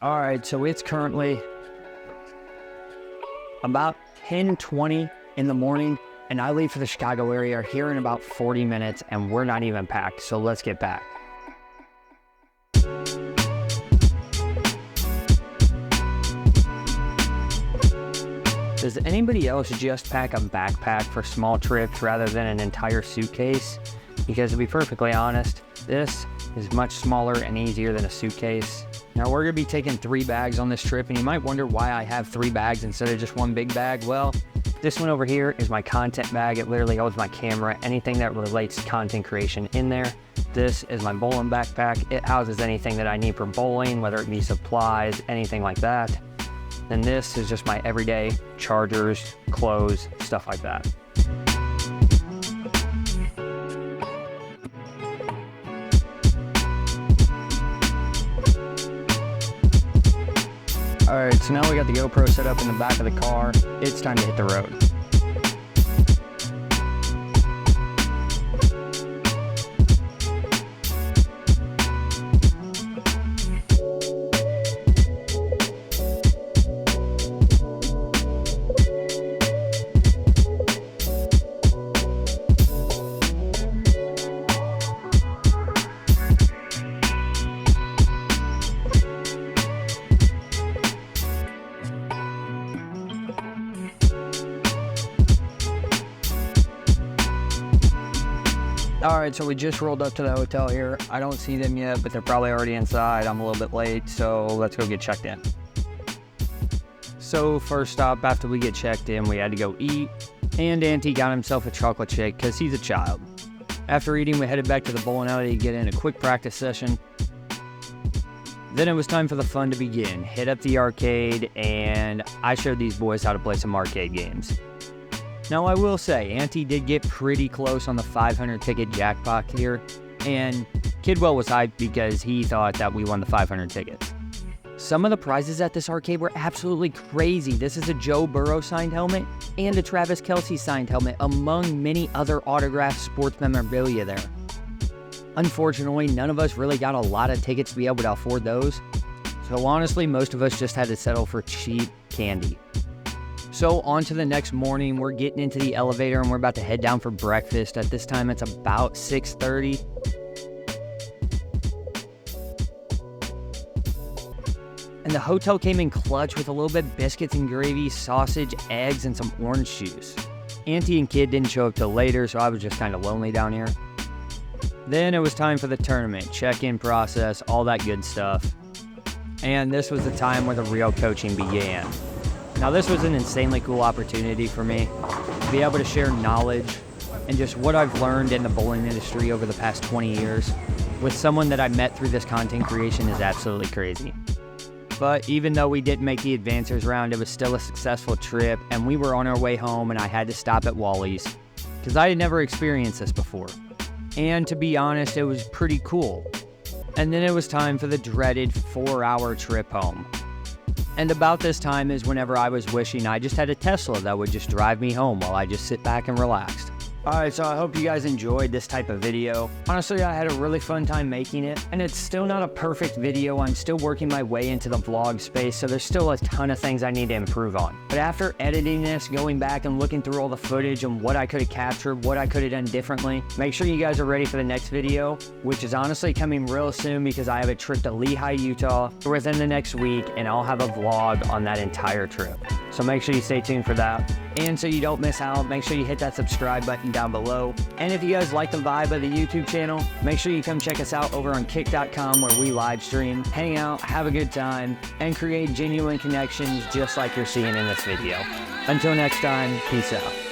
All right, so it's currently about 10:20 in the morning, and I leave for the Chicago area here in about 40 minutes, and we're not even packed, so let's get back. Does anybody else just pack a backpack for small trips rather than an entire suitcase? Because to be perfectly honest, this is much smaller and easier than a suitcase. Now we're gonna be taking 3 bags on this trip, and you might wonder why I have 3 bags instead of just 1 big bag. Well, this one over here is my content bag. It literally holds my camera, anything that relates to content creation in there. This is my bowling backpack. It houses anything that I need for bowling, whether it be supplies, anything like that. Then this is just my everyday chargers, clothes, stuff like that. All right, so now we got the GoPro set up in the back of the car. It's time to hit the road. All right, so we just rolled up to the hotel here. I don't see them yet, but they're probably already inside. I'm a little bit late, so let's go get checked in. So first stop after we get checked in, we had to go eat, and Auntie got himself a chocolate shake because he's a child. After eating, we headed back to the bowling alley to get in a quick practice session. Then it was time for the fun to begin. Hit up the arcade, and I showed these boys how to play some arcade games. Now I will say, Auntie did get pretty close on the 500 ticket jackpot here, and Kidwell was hyped because he thought that we won the 500 tickets. Some of the prizes at this arcade were absolutely crazy. This is a Joe Burrow signed helmet and a Travis Kelce signed helmet, among many other autographed sports memorabilia there. Unfortunately, none of us really got a lot of tickets to be able to afford those, so honestly, most of us just had to settle for cheap candy. So on to the next morning, we're getting into the elevator and we're about to head down for breakfast. At this time, it's about 6:30. And the hotel came in clutch with a little bit of biscuits and gravy, sausage, eggs, and some orange juice. Auntie and Kid didn't show up till later, so I was just kind of lonely down here. Then it was time for the tournament, check-in process, all that good stuff. And this was the time where the real coaching began. Now this was an insanely cool opportunity for me to be able to share knowledge and just what I've learned in the bowling industry over the past 20 years with someone that I met through this content creation is absolutely crazy. But even though we didn't make the advancers round, it was still a successful trip, and we were on our way home and I had to stop at Wally's because I had never experienced this before. And to be honest, it was pretty cool. And then it was time for the dreaded 4-hour trip home. And about this time is whenever I was wishing I just had a Tesla that would just drive me home while I just sit back and relaxed. Alright, so I hope you guys enjoyed this type of video. Honestly, I had a really fun time making it, and it's still not a perfect video. I'm still working my way into the vlog space, so there's still a ton of things I need to improve on. But after editing this, going back and looking through all the footage and what I could have captured, what I could have done differently, make sure you guys are ready for the next video, which is honestly coming real soon because I have a trip to Lehi, Utah within the next week, and I'll have a vlog on that entire trip. So make sure you stay tuned for that. And so you don't miss out, make sure you hit that subscribe button down below. And if you guys like the vibe of the YouTube channel, make sure you come check us out over on kick.com where we live stream, hang out, have a good time, and create genuine connections just like you're seeing in this video. Until next time, peace out.